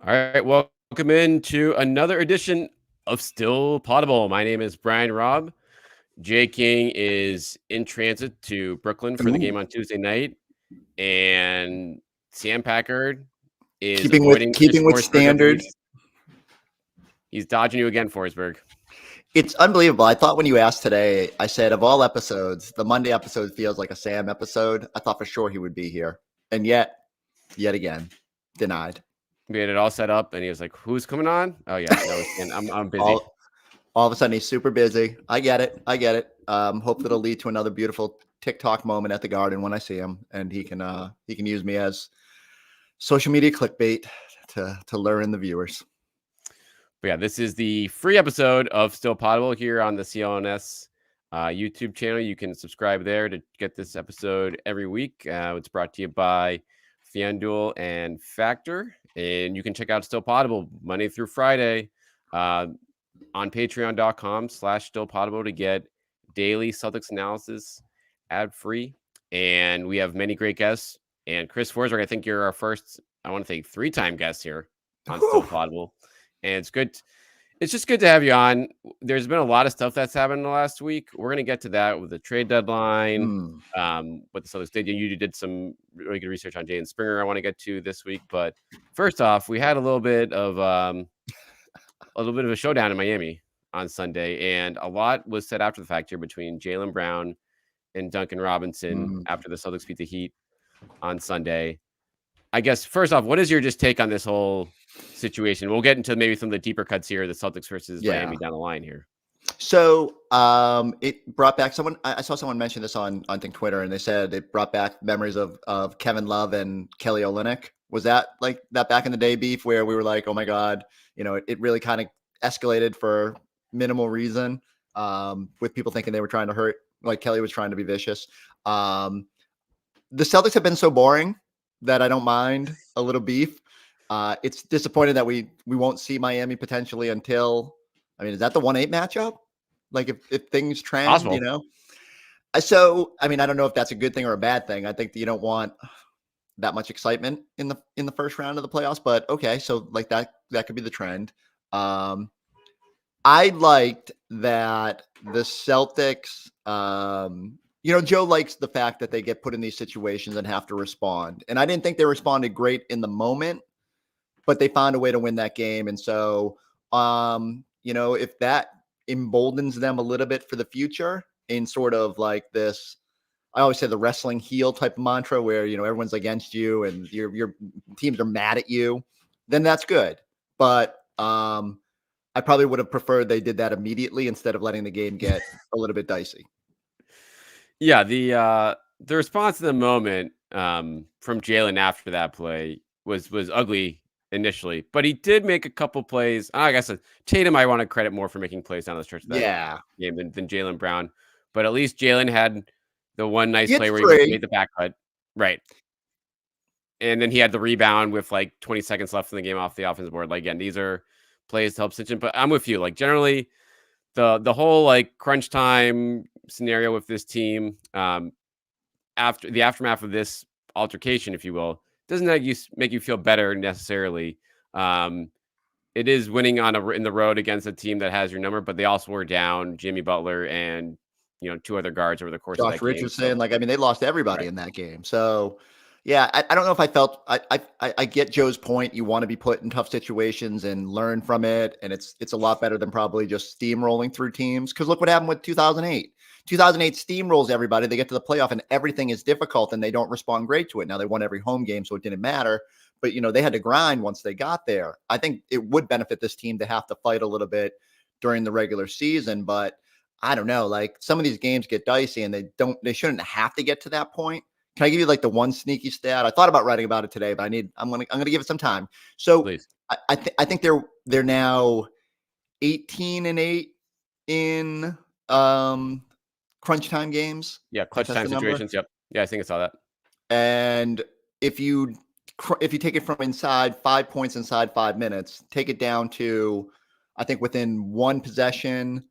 All right, welcome into another edition of Still Poddable. My name is Brian Robb. Jay King is in transit to Brooklyn for the game Ooh. on Tuesday night, and Sam Packard is Keeping with avoiding Chris keeping with Forsberg of the standard. East. He's dodging you again, Forsberg. It's unbelievable. I thought when you asked today, I said of all episodes, the Monday episode feels like a Sam episode. I thought for sure he would be here. And yet again, denied. We had it all set up, and he was like, "Who's coming on?" Oh yeah, no, I'm busy. All of a sudden he's super busy. I get it. Hope that'll lead to another beautiful TikTok moment at the Garden when I see him, and he can use me as social media clickbait to lure in the viewers. But yeah, this is the free episode of Still Poddable here on the CLNS YouTube channel. You can subscribe there to get this episode every week. It's brought to you by FanDuel and Factor. And you can check out Still Poddable Monday through Friday on patreon.com/stillpoddable to get daily Celtics analysis ad-free. And we have many great guests. And Chris Forsberg, I think you're our first, I want to say, 3-time guest here on Still Poddable. And it's good. It's just good to have you on. There's been a lot of stuff that's happened in the last week. We're going to get to that with the trade deadline, what the Celtics did. You did some really good research on Jaylen Springer I want to get to this week. But first off, we had a little bit of a showdown in Miami on Sunday. And a lot was said after the fact here between Jaylen Brown and Duncan Robinson after the Celtics beat the Heat on Sunday. I guess, first off, what is your just take on this whole situation? We'll get into maybe some of the deeper cuts here, the Celtics versus Miami down the line here. So it brought back someone. I saw someone mention this on think Twitter, and they said it brought back memories of Kevin Love and Kelly Olynyk. Was that like that back in the day beef where we were like, oh my God, it really kind of escalated for minimal reason with people thinking they were trying to hurt, like Kelly was trying to be vicious. The Celtics have been so boring that I don't mind a little beef. It's disappointing that we won't see Miami potentially until, is that the 1-8 matchup? Like if things trend, Possible. So, I don't know if that's a good thing or a bad thing. I think that you don't want that much excitement in the first round of the playoffs, but okay. So like that could be the trend. I liked that the Celtics, Joe likes the fact that they get put in these situations and have to respond. And I didn't think they responded great in the moment, but they found a way to win that game. And so, if that emboldens them a little bit for the future in sort of like this, I always say the wrestling heel type of mantra where, everyone's against you and your teams are mad at you, then that's good. But I probably would have preferred they did that immediately instead of letting the game get a little bit dicey. Yeah, the response in the moment from Jaylen after that play was ugly initially, but he did make a couple plays. I guess Tatum I want to credit more for making plays down the stretch of that game than Jaylen Brown. But at least Jaylen had the one nice play where he made the back cut. Right. And then he had the rebound with like 20 seconds left in the game off the offensive board. Like, again, these are plays to help cinch in. But I'm with you. Like, generally, the whole like crunch time scenario with this team after the aftermath of this altercation, if you will, doesn't make you feel better necessarily. It is winning in the road against a team that has your number, but they also were down Jimmy Butler and 2 other guards over the course of that game. Richardson, they lost everybody in that game. So yeah, I don't know if I felt I get Joe's point. You want to be put in tough situations and learn from it, and it's a lot better than probably just steamrolling through teams. Because look what happened with 2008. 2008 steamrolls everybody. They get to the playoff and everything is difficult, and they don't respond great to it. Now they won every home game, so it didn't matter. But they had to grind once they got there. I think it would benefit this team to have to fight a little bit during the regular season, but I don't know. Like some of these games get dicey, and they shouldn't have to get to that point. Can I give you like the one sneaky stat? I thought about writing about it today, but I'm gonna give it some time. So Please. I think they're now 18-8 in crunch time games. Yeah, clutch time situations. Yep. Yeah, I think I saw that. And if you take it from inside 5 points inside 5 minutes, take it down to, I think within one possession,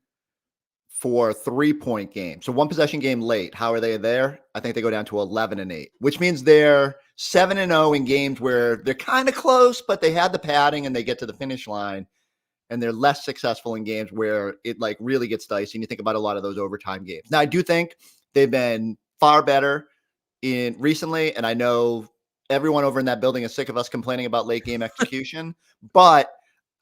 for 3-point games. So 1 possession game late. How are they there? I think they go down to 11-8, which means they're 7-0 in games where they're kind of close, but they had the padding and they get to the finish line. And they're less successful in games where it like really gets dicey. And you think about a lot of those overtime games. Now, I do think they've been far better in recently. And I know everyone over in that building is sick of us complaining about late game execution, but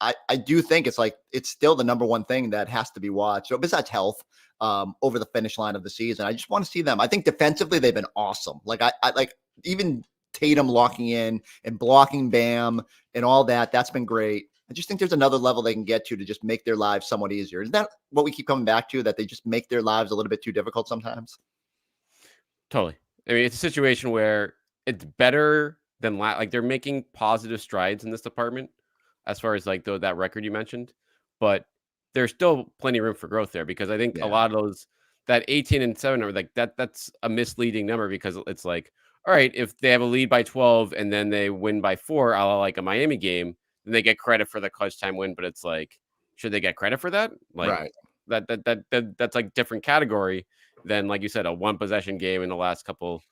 I do think it's still the number one thing that has to be watched. So besides health, over the finish line of the season, I just want to see them. I think defensively they've been awesome. Like I like even Tatum locking in and blocking Bam and all that. That's been great. I just think there's another level they can get to just make their lives somewhat easier. Isn't that what we keep coming back to? That they just make their lives a little bit too difficult sometimes? Totally. I mean, it's a situation where it's better than like they're making positive strides in this department as far as like that record you mentioned, but there's still plenty of room for growth there because I think a lot of those that 18-7 are like that's a misleading number because it's like, all right, if they have a lead by 12 and then they win by 4, a la like a Miami game, then they get credit for the clutch time win, but it's like, should they get credit for that? Like Right. that's like different category than, like you said, a 1 possession game in the last couple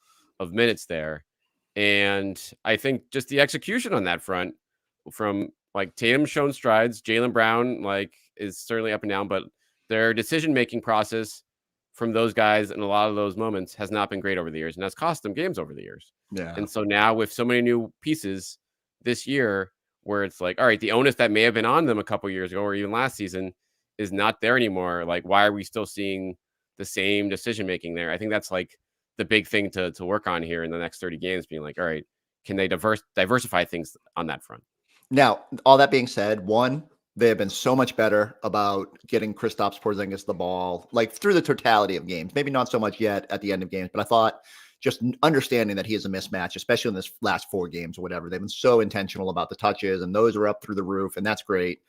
of minutes there. And I think just the execution on that front from like Tatum's shown strides, Jaylen Brown like is certainly up and down, but their decision-making process from those guys in a lot of those moments has not been great over the years and has cost them games over the years. Yeah. And so now with so many new pieces this year where it's like, all right, the onus that may have been on them a couple years ago or even last season is not there anymore. Like, why are we still seeing the same decision making there? I think that's like the big thing to work on here in the next 30 games, being like, all right, can they diversify things on that front? Now, all that being said, one, they have been so much better about getting Kristaps Porzingis the ball, like through the totality of games. Maybe not so much yet at the end of games, but I thought just understanding that he is a mismatch, especially in this last 4 games or whatever. They've been so intentional about the touches, and those are up through the roof, and that's great.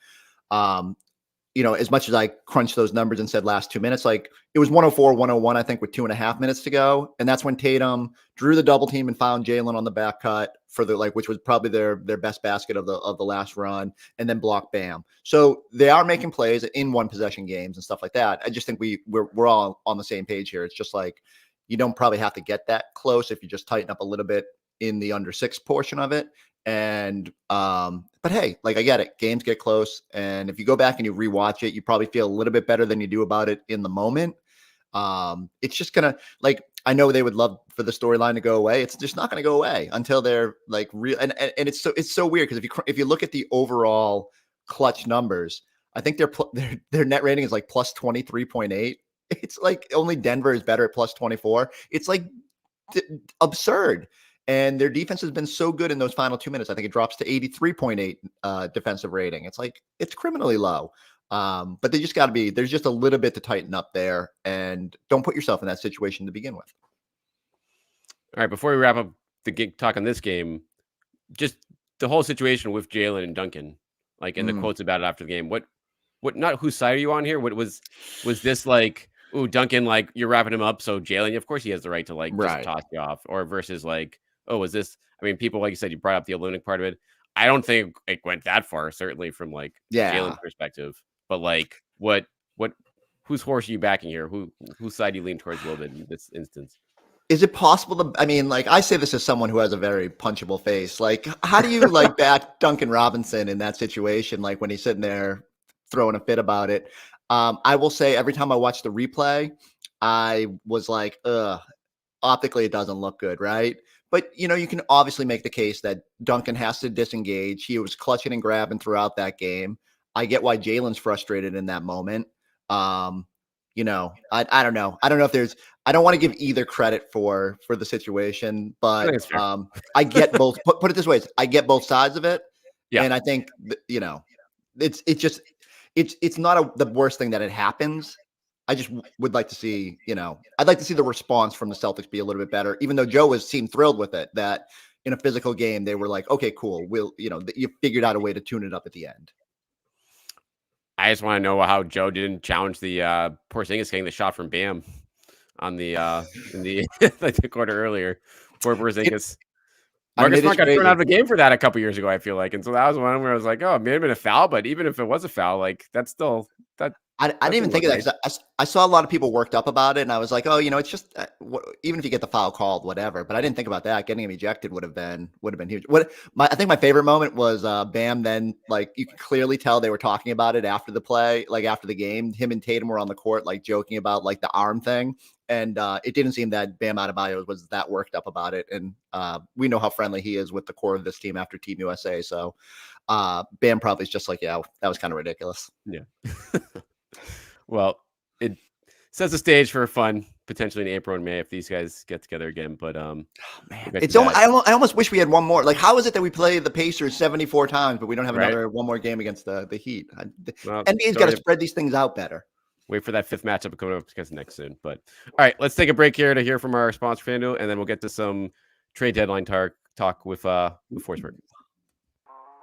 As much as I crunched those numbers and said last 2 minutes, like it was 104-101, I think, with 2.5 minutes to go. And that's when Tatum drew the double team and found Jaylen on the back cut for which was probably their best basket of the last run, and then blocked Bam. So they are making plays in 1 possession games and stuff like that. I just think we're all on the same page here. It's just like, you don't probably have to get that close if you just tighten up a little bit in the under 6 portion of it. And but hey, like I get it. Games get close, and if you go back and you rewatch it, you probably feel a little bit better than you do about it in the moment. It's just gonna, like, I know they would love for the storyline to go away. It's just not gonna go away until they're like real. And it's so weird because if you look at the overall clutch numbers, I think their net rating is like plus 23.8. It's like only Denver is better at plus 24. It's like absurd. And their defense has been so good in those final 2 minutes. I think it drops to 83.8 defensive rating. It's like, it's criminally low. But they just got to be, there's just a little bit to tighten up there, and don't put yourself in that situation to begin with. All right. Before we wrap up the talk on this game, just the whole situation with Jaylen and Duncan, like in the quotes about it after the game, what, not whose side are you on here? What was this like, ooh, Duncan, like you're wrapping him up. So Jaylen, of course he has the right to like just toss you off, or versus like, oh, was this? I mean, people, like you said, you brought up the Olympic part of it. I don't think it went that far, certainly from like Jaylen's perspective. But like, whose horse are you backing here? Whose side do you lean towards a little bit in this instance? Is it possible to? I mean, like I say this as someone who has a very punchable face. Like, how do you like back Duncan Robinson in that situation? Like when he's sitting there throwing a fit about it. I will say every time I watch the replay, I was like, optically it doesn't look good, right? But, you can obviously make the case that Duncan has to disengage. He was clutching and grabbing throughout that game. I get why Jaylen's frustrated in that moment. I don't know. I don't know if I don't want to give either credit for the situation, but I get both. Put it this way. I get both sides of it. Yeah. And I think, it's not the worst thing that it happens. I just would like to see, I'd like to see the response from the Celtics be a little bit better, even though Joe seemed thrilled with it, that in a physical game, they were like, okay, cool. You figured out a way to tune it up at the end. I just want to know how Joe didn't challenge the Porzingis getting the shot from Bam on the in the like the quarter earlier for Porzingis. Marcus Smart got thrown out of a game for that a couple years ago, I feel like. And so that was one where I was like, oh, it may have been a foul, but even if it was a foul, like that's still I didn't even think of that because I saw a lot of people worked up about it, and I was like, oh, it's just even if you get the foul called, whatever. But I didn't think about that. Getting him ejected would have been huge. I think my favorite moment was Bam. Then like you could clearly tell they were talking about it after the play, like after the game. Him and Tatum were on the court, like joking about like the arm thing, and it didn't seem that Bam Adebayo was that worked up about it. And we know how friendly he is with the core of this team after Team USA. So Bam probably is just like, yeah, that was kind of ridiculous. Yeah. Well, it sets the stage for fun potentially in April and May if these guys get together again. But man, I almost wish we had one more. Like, how is it that we play the Pacers 74 times, but we don't have one more game against the Heat? NBA's got to spread these things out better. Wait for that fifth matchup coming up against the Knicks soon. But all right, let's take a break here to hear from our sponsor FanDuel, and then we'll get to some trade deadline talk with Forsberg.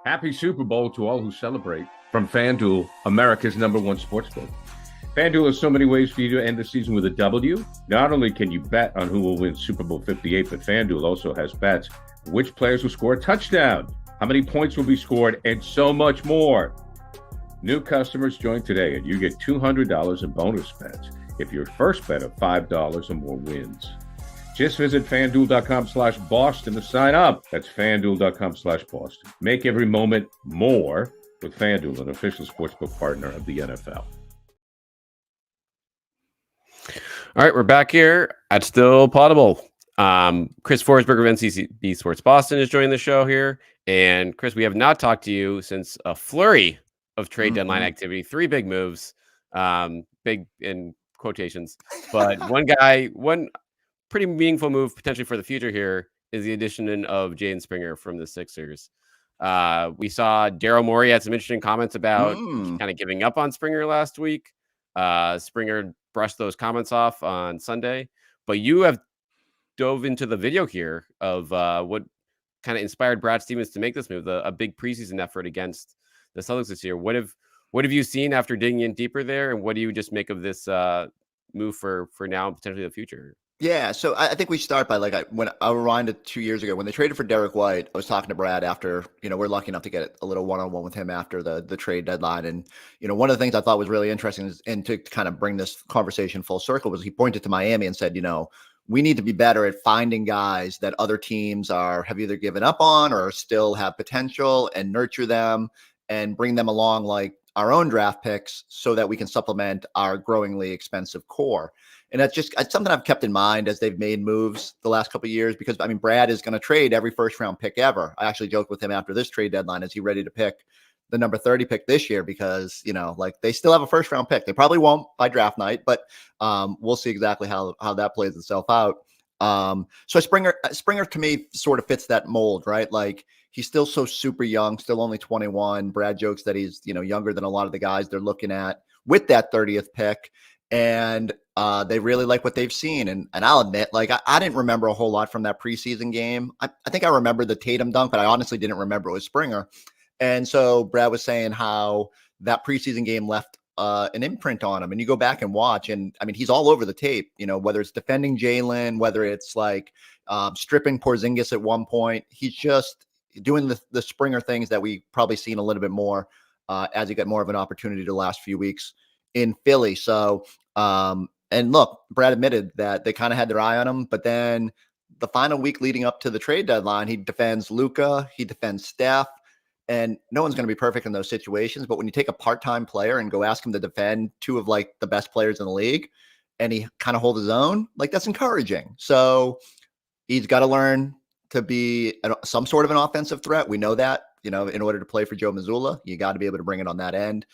Happy Super Bowl to all who celebrate from FanDuel, America's #1 sportsbook. FanDuel has so many ways for you to end the season with a W. Not only can you bet on who will win Super Bowl 58, but FanDuel also has bets which players will score a touchdown, how many points will be scored, and so much more. New customers join today, and you get $200 in bonus bets if your first bet of $5 or more wins. Just visit FanDuel.com/Boston to sign up. That's FanDuel.com/Boston. Make every moment more with FanDuel, an official sportsbook partner of the NFL. All right, we're back here at Still Poddable. Chris Forsberg of NCB Sports Boston is joining the show here. And Chris, we have not talked to you since a flurry of trade deadline activity, 3 big moves, big in quotations. But one pretty meaningful move potentially for the future here is the addition of Jaylen Springer from the Sixers. We saw Daryl Morey had some interesting comments about kind of giving up on Springer last week. Springer brushed those comments off on Sunday, but you have dove into the video here of what kind of inspired Brad Stevens to make this move, a big preseason effort against the Celtics this year. What have you seen after digging in deeper there, and what do you just make of this move for now and potentially the future? Yeah, so I think we start by when I rewind to 2 years ago when they traded for Derek White. I was talking to Brad after, we're lucky enough to get a little one-on-one with him after the trade deadline. And, one of the things I thought was really interesting and to kind of bring this conversation full circle was he pointed to Miami and said, we need to be better at finding guys that other teams have either given up on or still have potential and nurture them and bring them along like our own draft picks so that we can supplement our growingly expensive core. And that's something I've kept in mind as they've made moves the last couple of years, because Brad is going to trade every first round pick ever. I actually joked with him after this trade deadline, is he ready to pick the number 30 pick this year? Because, they still have a first round pick. They probably won't by draft night, but we'll see exactly how that plays itself out. So Springer to me sort of fits that mold, right? Like he's still so super young, still only 21. Brad jokes that he's, younger than a lot of the guys they're looking at with that 30th pick. And they really like what they've seen. And I'll admit, I didn't remember a whole lot from that preseason game. I think I remember the Tatum dunk, but I honestly didn't remember it was Springer. And so Brad was saying how that preseason game left an imprint on him. And you go back and watch, and he's all over the tape, whether it's defending Jaylen, whether it's stripping Porzingis at one point. He's just doing the Springer things that we probably seen a little bit more as he got more of an opportunity the last few weeks in Philly. So, and look, Brad admitted that they kind of had their eye on him, but then the final week leading up to the trade deadline, he defends Luka, he defends Steph, and no one's going to be perfect in those situations. But when you take a part-time player and go ask him to defend 2 of the best players in the league, and he kind of hold his own, that's encouraging. So he's got to learn to be some sort of an offensive threat. We know that, in order to play for Joe Mazzulla, you got to be able to bring it on that end.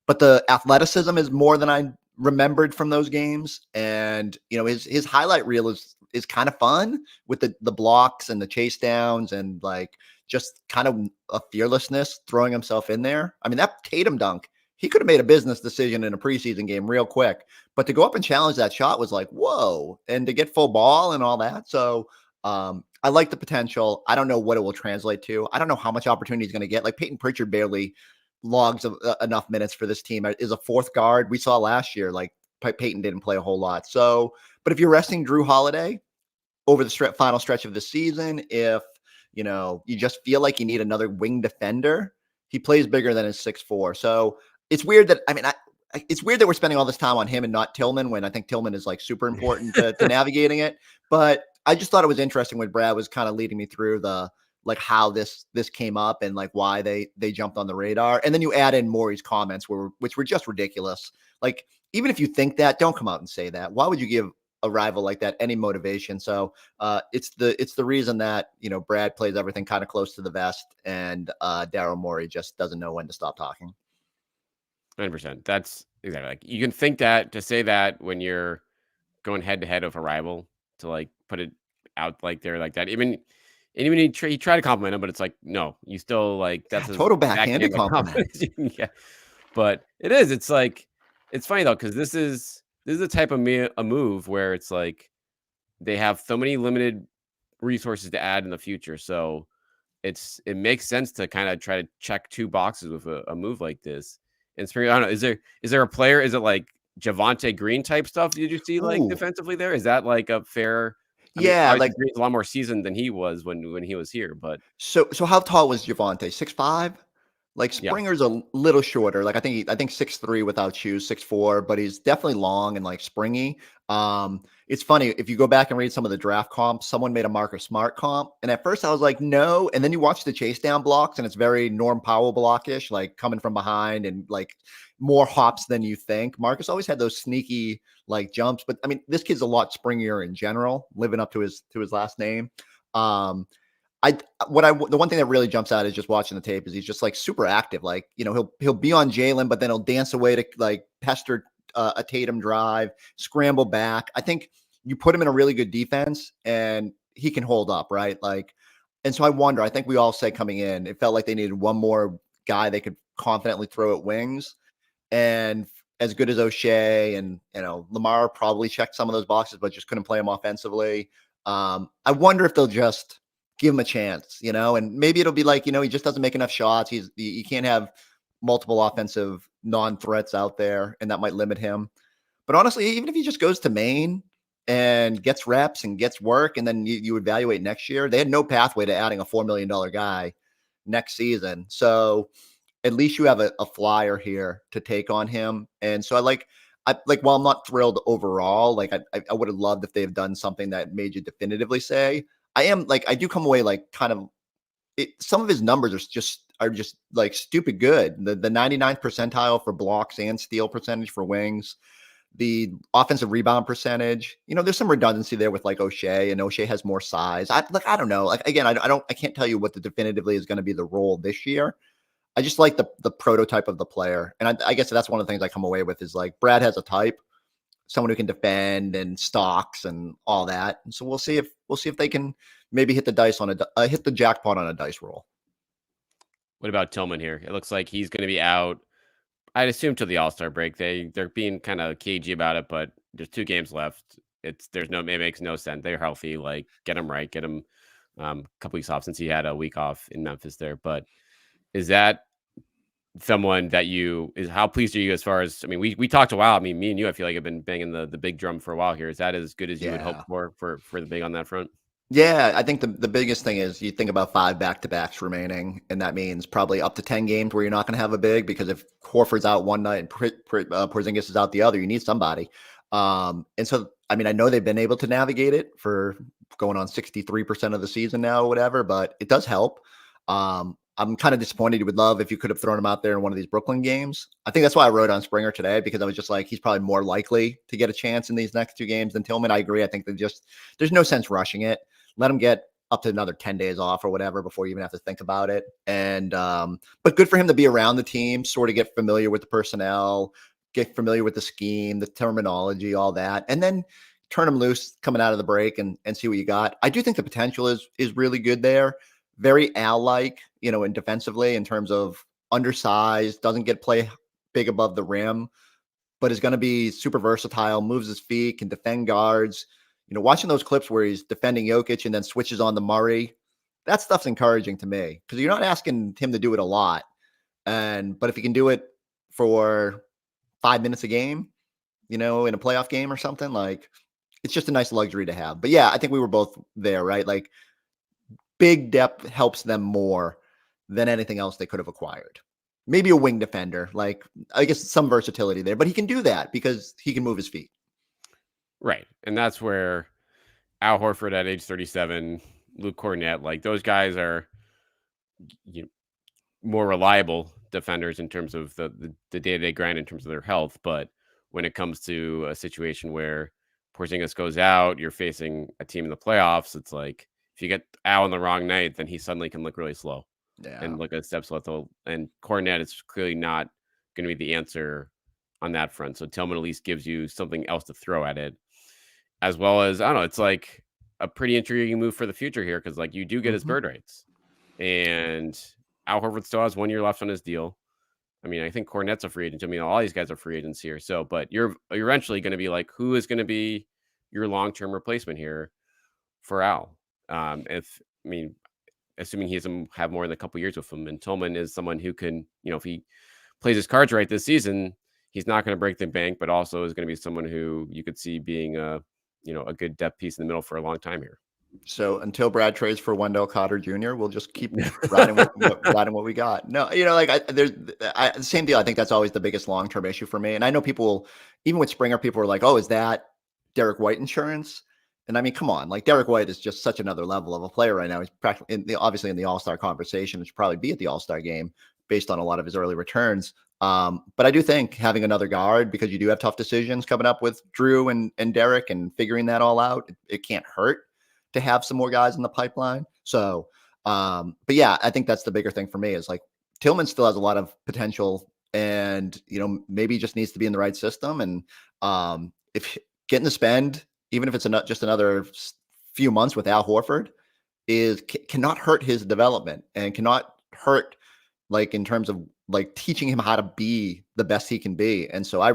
But the athleticism is more than I remembered from those games. And, his highlight reel is kind of fun with the blocks and the chase downs and just kind of a fearlessness throwing himself in there. That Tatum dunk, he could have made a business decision in a preseason game real quick, but to go up and challenge that shot was whoa, and to get full ball and all that. So I like the potential. I don't know what it will translate to. I don't know how much opportunity he's going to get. Peyton Pritchard barely logs of enough minutes for this team, is a 4th guard. We saw last year, Peyton didn't play a whole lot. So, but if you're resting Drew Holiday over the final stretch of the season, if, you just feel like you need another wing defender, he plays bigger than his 6'4". So it's weird that, it's weird that we're spending all this time on him and not Tillman when I think Tillman is like super important to navigating it. But I just thought it was interesting when Brad was kind of leading me through the like how this came up and like why they jumped on the radar. And then you add in Maury's comments which were just ridiculous. Like, even if you think that, don't come out and say that. Why would you give a rival like that any motivation? So it's the reason that, you know, Brad plays everything kind of close to the vest, and Daryl Morey just doesn't know when to stop talking. 100%. That's exactly, like, you can think that to say that when you're going head to head with a rival, to like put it out like there like that. Even he tried to compliment him, but it's like, no, you still like that's a total backhanded compliment. Yeah, but it's like, it's funny though, because this is the type of a move where it's like they have so many limited resources to add in the future, so it makes sense to kind of try to check two boxes with a move like this. And Springer, I don't know, is there a player? Is it like Javonte Green type stuff? Did you see like defensively there? Is that like a fair? Yeah, like Green's a lot more seasoned than he was when he was here. But so how tall was Javonte? 6'5"? Like Springer's a little shorter. Like I think 6'3" without shoes, 6'4", but he's definitely long and like springy. It's funny if you go back and read some of the draft comps, someone made a Marcus Smart comp, and at first I was like, no, and then you watch the chase down blocks, and it's very Norm Powell blockish, like coming from behind and like more hops than you think. Marcus always had those sneaky like jumps, but I mean, this kid's a lot springier in general, living up to his last name. The one thing that really jumps out is just watching the tape is he's just like super active. Like, you know, he'll be on Jaylen, but then he'll dance away to like pester a Tatum drive, scramble back. I think you put him in a really good defense and he can hold up, right? Like, and so I think we all say coming in, it felt like they needed one more guy they could confidently throw at wings. And as good as O'Shea and, you know, Lamar probably checked some of those boxes, but just couldn't play him offensively. I wonder if they'll just give him a chance, you know, and maybe it'll be like, you know, he just doesn't make enough shots. You can't have multiple offensive non-threats out there, and that might limit him. But honestly, even if he just goes to Maine and gets reps and gets work, and then you evaluate next year, they had no pathway to adding a $4 million guy next season. So at least you have a flyer here to take on him. And so while I'm not thrilled overall, like I would have loved if they have done something that made you definitively say, I do come away like kind of some of his numbers are just like stupid good. The 99th percentile for blocks and steal percentage for wings, the offensive rebound percentage, you know, there's some redundancy there with like O'Shea, and O'Shea has more size. I don't know. Like, again, I can't tell you what the definitively is going to be the role this year. I just like the prototype of the player. And I guess that's one of the things I come away with is like Brad has a type, someone who can defend and stocks and all that. And so we'll see if they can maybe hit the jackpot on a dice roll. What about Tillman here? It looks like he's going to be out, I'd assume, till the All-Star break. They're being kind of cagey about it, but there's 2 games left. It makes no sense. They're healthy. Like, get him right. Get him a couple weeks off, since he had a week off in Memphis there. But is that someone that how pleased are you as far as, I mean, we talked a while. I mean, me and you, I feel like, have been banging the big drum for a while here. Is that as good as you would hope for the big on that front? Yeah, I think the biggest thing is you think about 5 back-to-backs remaining, and that means probably up to 10 games where you're not going to have a big, because if Horford's out one night and Porzingis is out the other, you need somebody. And so, I mean, I know they've been able to navigate it for going on 63% of the season now or whatever, but it does help. I'm kind of disappointed. You would love if you could have thrown him out there in one of these Brooklyn games. I think that's why I wrote on Springer today, because I was just like, he's probably more likely to get a chance in these next 2 games than Tillman. I agree. I think there's no sense rushing it. Let him get up to another 10 days off or whatever before you even have to think about it. And, but good for him to be around the team, sort of get familiar with the personnel, get familiar with the scheme, the terminology, all that, and then turn him loose coming out of the break and see what you got. I do think the potential is really good there. Very Al-like, you know, and defensively in terms of undersized, doesn't get play big above the rim, but is going to be super versatile, moves his feet, can defend guards. You know, watching those clips where he's defending Jokic and then switches on to Murray, that stuff's encouraging to me, because you're not asking him to do it a lot. But if he can do it for 5 minutes a game, you know, in a playoff game or something, like, it's just a nice luxury to have. But yeah, I think we were both there, right? Like, big depth helps them more than anything else they could have acquired. maybe a wing defender. Like, I guess some versatility there, but he can do that because he can move his feet. Right. And that's where Al Horford at age 37, Luke Cornett, like those guys are more reliable defenders in terms of the day-to-day grind in terms of their health. But when it comes to a situation where Porzingis goes out, you're facing a team in the playoffs, it's like if you get Al on the wrong night, then he suddenly can look really slow and look at steps left. And Cornett is clearly not going to be the answer on that front. So Tillman at least gives you something else to throw at it, as well as, I don't know, it's like a pretty intriguing move for the future here because like you do get his bird rights, and Al Horford still has 1 year left on his deal. I mean, I think Cornett's a free agent. I mean, all these guys are free agents here. So, but you're eventually going to be like, who is going to be your long-term replacement here for Al? Assuming he doesn't have more than a couple years with him, and Tillman is someone who can, if he plays his cards right this season, he's not going to break the bank, but also is going to be someone who you could see being a good depth piece in the middle for a long time here. So until Brad trades for Wendell Carter Jr., we'll just keep riding what we got. No, there's the same deal. I think that's always the biggest long-term issue for me. And I know people, even with Springer, people are like, "Oh, is that Derek White insurance?" And I mean, come on, like Derek White is just such another level of a player right now. He's practically obviously in the All-Star conversation. He should probably be at the All-Star game based on a lot of his early returns. But I do think having another guard, because you do have tough decisions coming up with Drew and Derek and figuring that all out, it can't hurt to have some more guys in the pipeline. So, but yeah, I think that's the bigger thing for me is like Tillman still has a lot of potential and, maybe just needs to be in the right system. And if getting to spend, even if it's just another few months with Al Horford cannot hurt his development and cannot hurt like in terms of like teaching him how to be the best he can be. And so I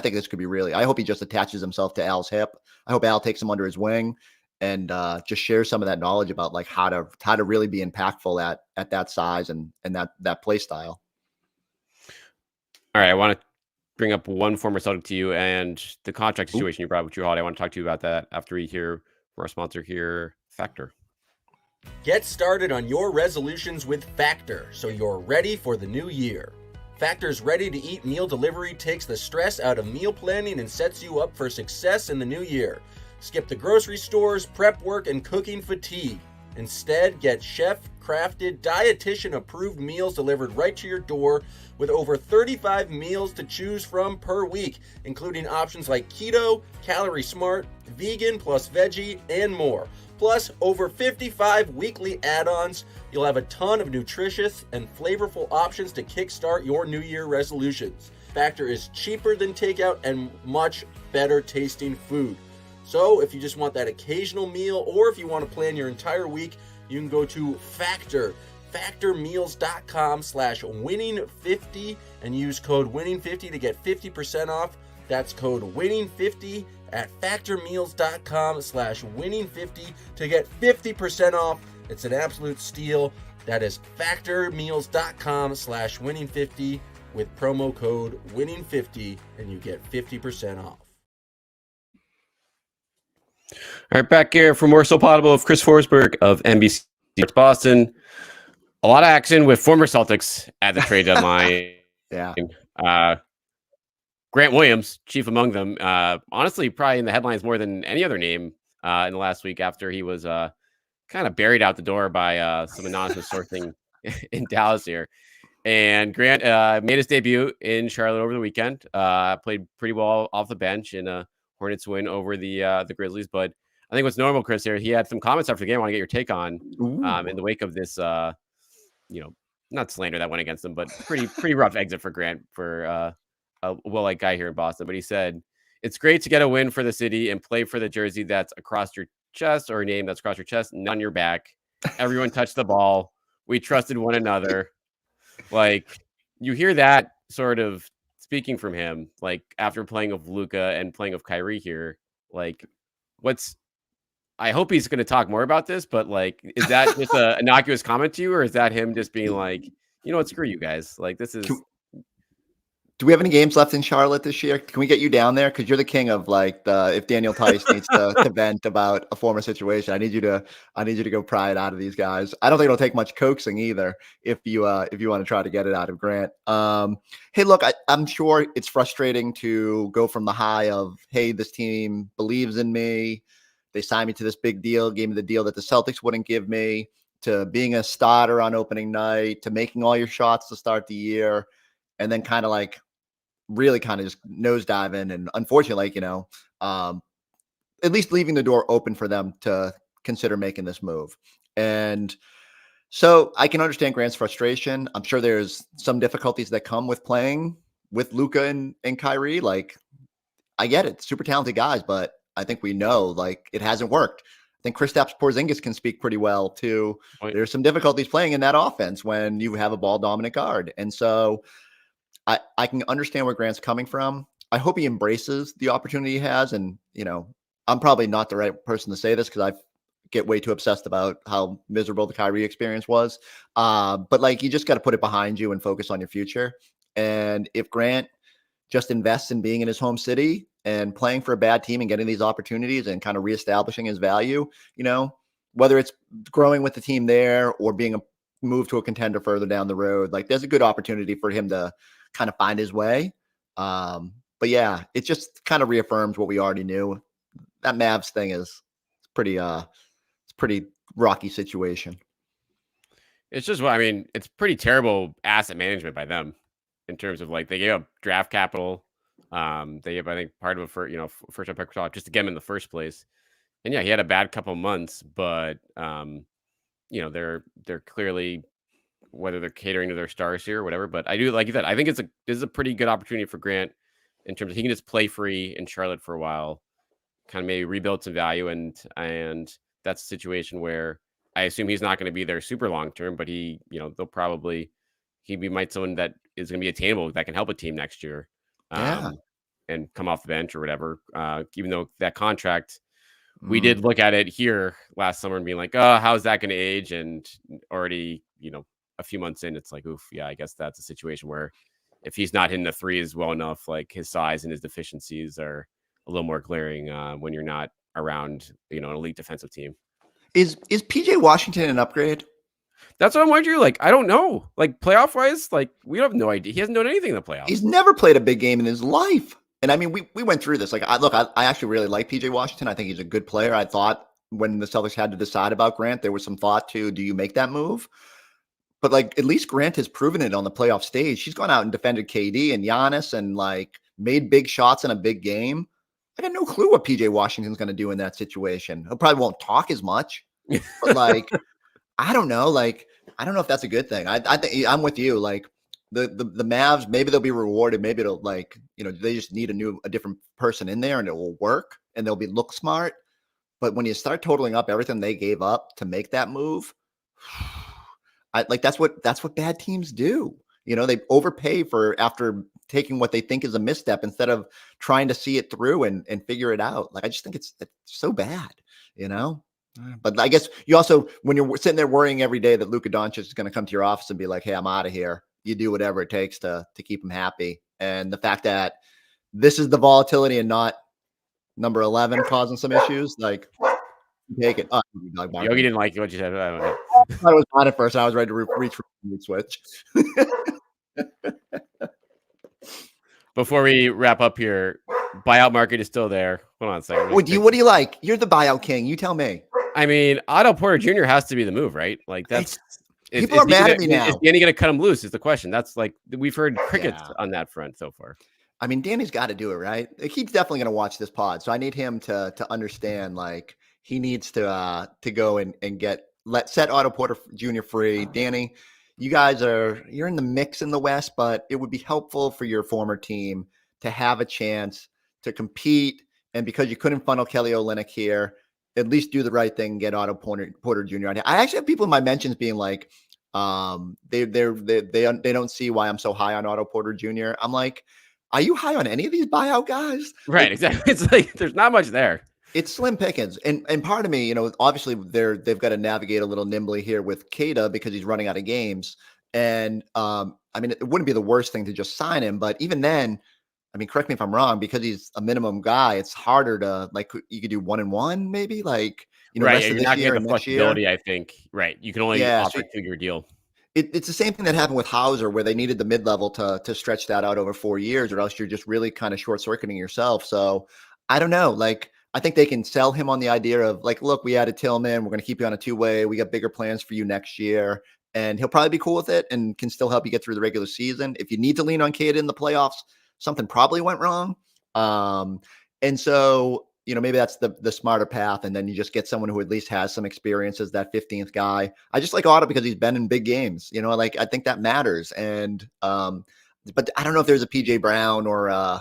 think this could be I hope he just attaches himself to Al's hip. I hope Al takes him under his wing and just share some of that knowledge about like how to really be impactful at that size and that play style. All right. I want to bring up one former Celtic to you and the contract situation you brought with Drew Holiday. I want to talk to you about that after we hear from our sponsor here, Factor. Get started on your resolutions with Factor so you're ready for the new year. Factor's ready-to-eat meal delivery takes the stress out of meal planning and sets you up for success in the new year. Skip the grocery stores, prep work, and cooking fatigue. Instead, get chef-crafted, dietitian-approved meals delivered right to your door with over 35 meals to choose from per week, including options like keto, calorie smart, vegan plus veggie, and more. Plus, over 55 weekly add-ons. You'll have a ton of nutritious and flavorful options to kickstart your New Year resolutions. Factor is cheaper than takeout and much better tasting food. So if you just want that occasional meal or if you want to plan your entire week, you can go to factormeals.com/winning50 and use code winning50 to get 50% off. That's code winning50 at factormeals.com/winning50 to get 50% off. It's an absolute steal. That is factormeals.com/winning50 with promo code winning50 and you get 50% off. All right, back here for more Poddable of Chris Forsberg of NBC Sports Boston. A lot of action with former Celtics at the trade deadline. Yeah. Grant Williams, chief among them. Honestly, probably in the headlines more than any other name in the last week after he was kind of buried out the door by some anonymous sourcing in Dallas here. And Grant made his debut in Charlotte over the weekend. Played pretty well off the bench in a Hornets win over the Grizzlies. But I think what's notable, Chris, here, he had some comments after the game I want to get your take on in the wake of this, not slander that went against him, but pretty rough exit for Grant for a well-liked guy here in Boston. But he said, "It's great to get a win for the city and play for the jersey that's across your chest or a name that's across your chest, not on your back. Everyone touched the ball. We trusted one another." Like, you hear that sort of speaking from him, like after playing of Luka and playing of Kyrie here, like I hope he's going to talk more about this, but like, is that just an innocuous comment to you, or is that him just being like, you know what, screw you guys? Like, this is. Do we have any games left in Charlotte this year? Can we get you down there? Because you're the king of like if Daniel Tice needs to vent about a former situation, I need you to go pry it out of these guys. I don't think it'll take much coaxing either if you want to try to get it out of Grant. Hey, look, I'm sure it's frustrating to go from the high of, hey, this team believes in me. They signed me to this big deal, gave me the deal that the Celtics wouldn't give me, to being a starter on opening night, to making all your shots to start the year, and then kind of like really kind of just nosediving. And unfortunately, at least leaving the door open for them to consider making this move. And so I can understand Grant's frustration. I'm sure there's some difficulties that come with playing with Luka and Kyrie. Like, I get it. Super talented guys, but I think we know, like, it hasn't worked. I think Kristaps Porzingis can speak pretty well too. There's some difficulties playing in that offense when you have a ball dominant guard. And so I can understand where Grant's coming from. I hope he embraces the opportunity he has. And, I'm probably not the right person to say this because I get way too obsessed about how miserable the Kyrie experience was. But like, you just got to put it behind you and focus on your future. And if Grant just invests in being in his home city and playing for a bad team and getting these opportunities and kind of reestablishing his value, whether it's growing with the team there or being moved to a contender further down the road, like there's a good opportunity for him to kind of find his way. But yeah, it just kind of reaffirms what we already knew. That Mavs thing is pretty rocky situation. It's just, it's pretty terrible asset management by them in terms of like they gave up draft capital. They gave, I think, part of it for, first round pick just to get him in the first place. And yeah, he had a bad couple months, but they're clearly, whether they're catering to their stars here or whatever. But I do, like you said, I think this is a pretty good opportunity for Grant in terms of he can just play free in Charlotte for a while, kind of maybe rebuild some value, and that's a situation where I assume he's not going to be there super long term, but he might someone that is going to be attainable that can help a team next year, and come off the bench or whatever. Even though that contract, we did look at it here last summer and being like, oh, how's that going to age? And already, a few months in, it's like, oof, yeah, I guess that's a situation where if he's not hitting the threes well enough, like his size and his deficiencies are a little more glaring when you're not around, an elite defensive team. Is PJ Washington an upgrade? That's what I'm wondering. Like, I don't know. Like, playoff wise, like we have no idea. He hasn't done anything in the playoffs. He's never played a big game in his life. And I mean, we went through this. Like, I actually really like PJ Washington. I think he's a good player. I thought when the Celtics had to decide about Grant, there was some thought to, do you make that move? But like, at least Grant has proven it on the playoff stage. She's gone out and defended KD and Giannis and like made big shots in a big game. I got no clue what PJ Washington's going to do in that situation. He probably won't talk as much, but like, I don't know. Like, I don't know if that's a good thing. I think I'm with you. Like the Mavs, maybe they'll be rewarded. Maybe it'll like, they just need a different person in there and it will work and they'll look smart. But when you start totaling up everything they gave up to make that move, that's what bad teams do. They overpay after taking what they think is a misstep instead of trying to see it through and figure it out. Like, I just think it's so bad, But I guess you also, when you're sitting there worrying every day that Luka Doncic is going to come to your office and be like, hey, I'm out of here, you do whatever it takes to keep him happy. And the fact that this is the volatility and not number 11 causing some issues, like, take it. Yogi didn't like what you said. I don't know. I was on it first. And I was ready to reach for the switch. Before we wrap up here, buyout market is still there. Hold on a second. What do you like? You're the buyout king. You tell me. I mean, Otto Porter Jr. has to be the move, right? Like that's people are mad at me now. Is Danny going to cut him loose? Is the question. That's like we've heard crickets on that front so far. I mean, Danny's got to do it, right? He's definitely going to watch this pod, so I need him to understand. Like he needs to go and set Otto Porter Jr. free. Danny, you're in the mix in the West, but it would be helpful for your former team to have a chance to compete. And because you couldn't funnel Kelly Olynyk here, at least do the right thing and get Otto Porter Jr. on here. I actually have people in my mentions being like, they don't see why I'm so high on Otto Porter Jr. I'm like, are you high on any of these buyout guys? Right, exactly. It's like there's not much there. It's slim pickings. And part of me, obviously they've got to navigate a little nimbly here with Kada because he's running out of games. And I mean, it wouldn't be the worst thing to just sign him, but even then, I mean, correct me if I'm wrong, because he's a minimum guy, it's harder to like, you could do 1-1 maybe, like, Right. Yeah, rest of you're this not gonna year get and the next year. flexibility, I think. Right. You can only Yeah. offer So a 2-year deal. it's the same thing that happened with Hauser, where they needed the mid-level to stretch that out over 4 years, or else you're just really kind of short-circuiting yourself. So I don't know. Like, I think they can sell him on the idea of like, look, we added Tillman, we're going to keep you on a 2-way. We got bigger plans for you next year, and he'll probably be cool with it and can still help you get through the regular season. If you need to lean on Cade in the playoffs, something probably went wrong. And so, maybe that's the smarter path. And then you just get someone who at least has some experience as that 15th guy. I just like Otto because he's been in big games, like I think that matters. And, but I don't know if there's a PJ Brown or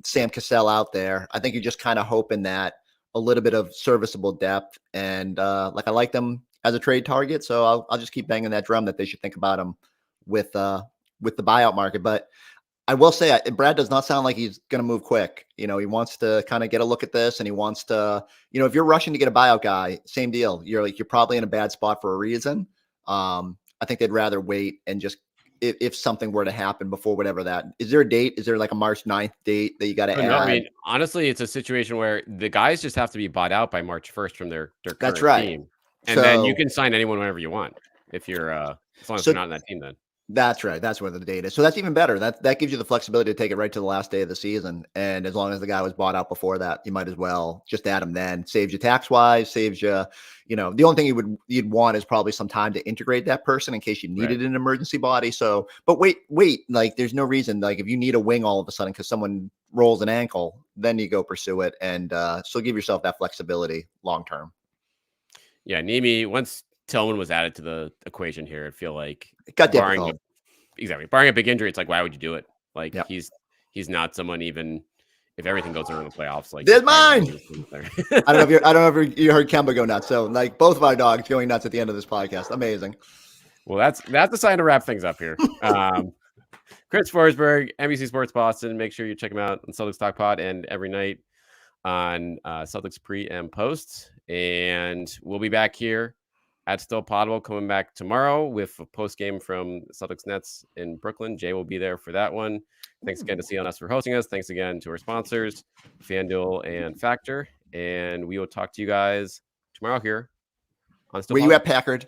Sam Cassell out there. I think you're just kind of hoping that a little bit of serviceable depth. And like, I like them as a trade target. So I'll just keep banging that drum that they should think about him with the buyout market. But I will say, Brad does not sound like he's going to move quick. He wants to kind of get a look at this, and he wants to, if you're rushing to get a buyout guy, same deal. You're probably in a bad spot for a reason. I think they'd rather wait and just, if something were to happen before whatever that is. There a date? Is there like a March 9th date that you got to add? No, I mean, honestly, it's a situation where the guys just have to be bought out by March 1st from their current That's right. team. And then you can sign anyone whenever you want if you're as long as they're not in that team then. That's right. That's where the date is. So that's even better. That gives you the flexibility to take it right to the last day of the season. And as long as the guy was bought out before that, you might as well just add him then. Saves you tax wise, saves you, the only thing you'd want is probably some time to integrate that person in case you needed an emergency body. So, but wait, like there's no reason, like if you need a wing all of a sudden because someone rolls an ankle, then you go pursue it. And so give yourself that flexibility long term. Yeah, Nimi, once Tillman was added to the equation here, I feel like it got barring difficult. Barring a big injury, it's like, why would you do it? Like, yep. he's not someone, even if everything goes wrong in the playoffs. Like, there's mine. I don't know if you heard Kemba go nuts. So like both of our dogs going nuts at the end of this podcast. Amazing. Well, that's the sign to wrap things up here. Chris Forsberg, NBC Sports Boston. Make sure you check him out on Celtics Talk Pod and every night on Celtics pre and post. And we'll be back here at Still Poddable, coming back tomorrow with a post game from Celtics Nets in Brooklyn. Jay will be there for that one. Thanks again to CLNS for hosting us. Thanks again to our sponsors, FanDuel and Factor. And we will talk to you guys tomorrow here on Still Poddable. Were you at Packard?